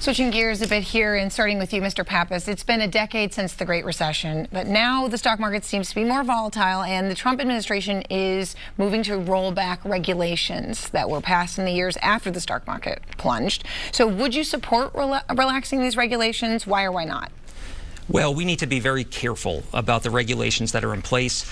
Switching gears a bit here and starting with you, Mr. Pappas, it's been a decade since the Great Recession, but now the stock market seems to be more volatile, and the Trump administration is moving to roll back regulations that were passed in the years after the stock market plunged. So would you support relaxing these regulations? Why or why not? Well, we need to be very careful about the regulations that are in place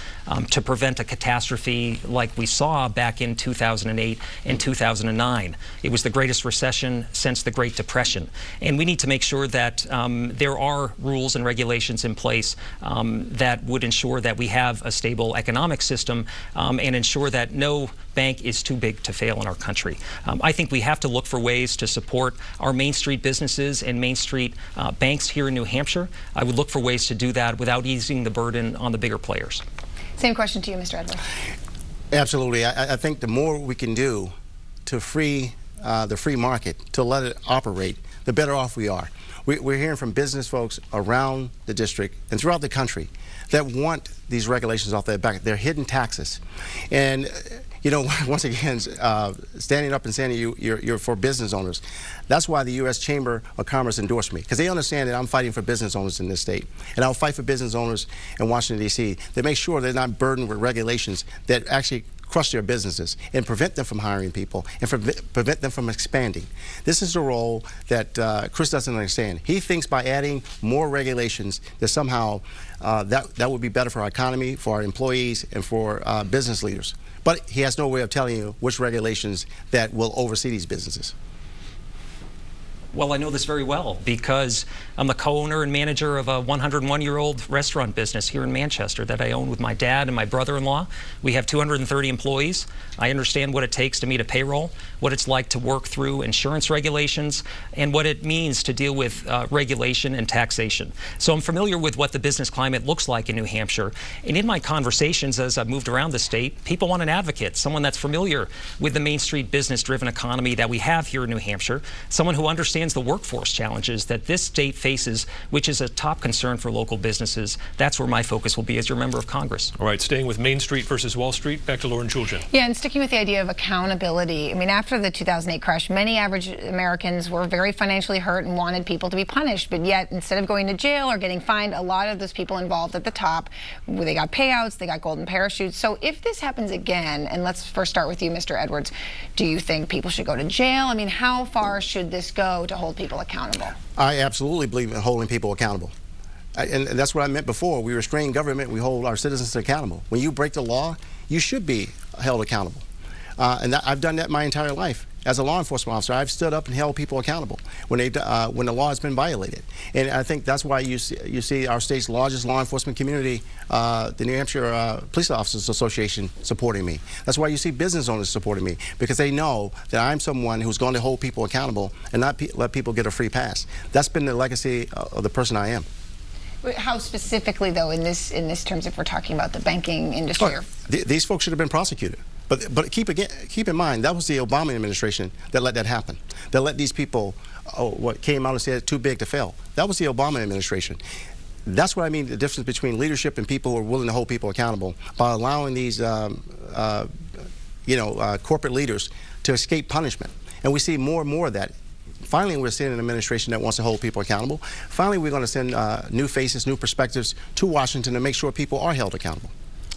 to prevent a catastrophe like we saw back in 2008 and 2009. It was the greatest recession since the Great Depression. And we need to make sure that there are rules and regulations in place that would ensure that we have a stable economic system and ensure that no bank is too big to fail in our country. I think we have to look for ways to support our Main Street businesses and Main Street banks here in New Hampshire. I would look for ways to do that without easing the burden on the bigger players. Same question to you, Mr. Edwards. Absolutely. I think the more we can do to free the free market, to let it operate, the better off we are. We're hearing from business folks around the district and throughout the country that want these regulations off their back. They're hidden taxes. And you know, once again, standing up and saying you're for business owners. That's why the U.S. Chamber of Commerce endorsed me, because they understand that I'm fighting for business owners in this state. And I'll fight for business owners in Washington, D.C. to make sure they're not burdened with regulations that actually crush their businesses and prevent them from hiring people and prevent them from expanding. This is the role that Chris doesn't understand. He thinks by adding more regulations that somehow that would be better for our economy, for our employees, and for business leaders. But he has no way of telling you which regulations that will oversee these businesses. Well, I know this very well because I'm the co-owner and manager of a 101-year-old restaurant business here in Manchester that I own with my dad and my brother-in-law. We have 230 employees. I understand what it takes to meet a payroll, what it's like to work through insurance regulations, and what it means to deal with regulation and taxation. So I'm familiar with what the business climate looks like in New Hampshire. And in my conversations as I've moved around the state, people want an advocate, someone that's familiar with the Main Street business-driven economy that we have here in New Hampshire, someone who understands the workforce challenges that this state faces, which is a top concern for local businesses. That's where my focus will be as your member of Congress. All right, staying with Main Street versus Wall Street, back to Lauren Chooljian. Yeah, and sticking with the idea of accountability. I mean, after the 2008 crash, many average Americans were very financially hurt and wanted people to be punished. But yet, instead of going to jail or getting fined, a lot of those people involved at the top, they got payouts, they got golden parachutes. So if this happens again, and let's first start with you, Mr. Edwards, do you think people should go to jail? I mean, how far should this go to hold people accountable? I absolutely believe in holding people accountable. And that's what I meant before. We restrain government, we hold our citizens accountable. When you break the law, you should be held accountable. I've done that my entire life. As a law enforcement officer, I've stood up and held people accountable when the law has been violated. And I think that's why you see our state's largest law enforcement community, the New Hampshire Police Officers Association, supporting me. That's why you see business owners supporting me, because they know that I'm someone who's going to hold people accountable and not let people get a free pass. That's been the legacy of the person I am. How specifically, though, in this terms, if we're talking about the banking industry? These folks should have been prosecuted. But keep in mind, that was the Obama administration that let that happen. That let these people, what came out and said, too big to fail. That was the Obama administration. That's what I mean, the difference between leadership and people who are willing to hold people accountable by allowing these, corporate leaders to escape punishment. And we see more and more of that. Finally, we're seeing an administration that wants to hold people accountable. Finally, we're going to send new faces, new perspectives to Washington to make sure people are held accountable.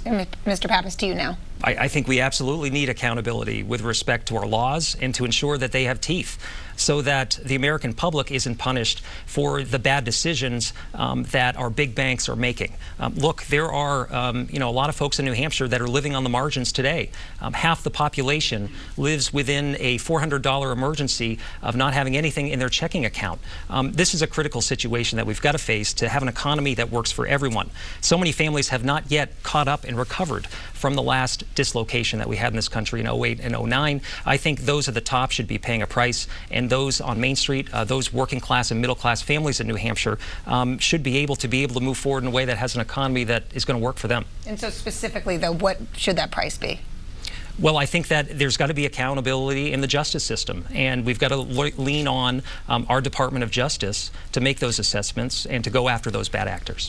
Mr. Pappas, to you now. I think we absolutely need accountability with respect to our laws and to ensure that they have teeth so that the American public isn't punished for the bad decisions that our big banks are making. Look, there are a lot of folks in New Hampshire that are living on the margins today. Half the population lives within a $400 emergency of not having anything in their checking account. This is a critical situation that we've got to face to have an economy that works for everyone. So many families have not yet caught up and recovered from the last dislocation that we had in this country in 08 and 09. I think those at the top should be paying a price, and those on Main Street, those working class and middle class families in New Hampshire should be able to move forward in a way that has an economy that is going to work for them. And so specifically, though, what should that price be? Well, I think that there's got to be accountability in the justice system, and we've got to lean on our Department of Justice to make those assessments and to go after those bad actors.